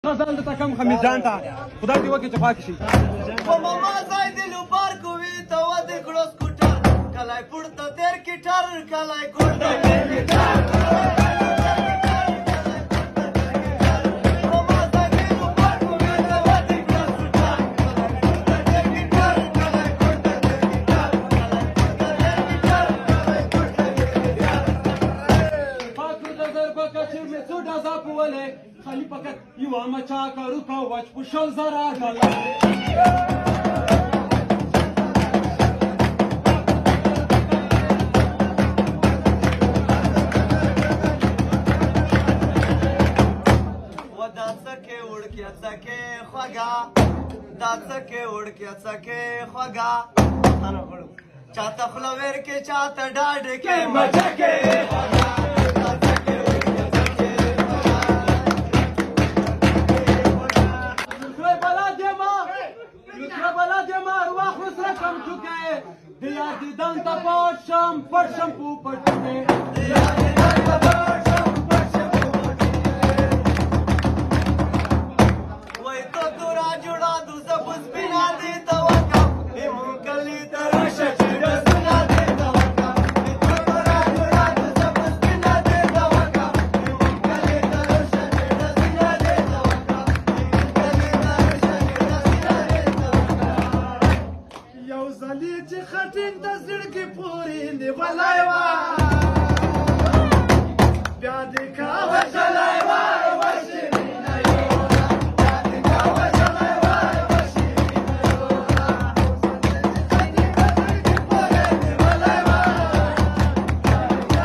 غزل د تکم خمیز جان ته خدای دې وکړي چې پاک شي په ماما ځای دې لوبار کوي ته ودې کړو سکوټر کلای پورته تیر کیټر کلای ګورته تیر کیټر خالی فقط یو مچا کارو کا واچ پوشل زرا گلا ودا څکه وړکیا څکه خوګا دا څکه وړکیا څکه خوګا انا غړو چاته خلویر کې چاته ډاډ کې مچکه خوګا دیدن تا پاشم پرشم پو پرشم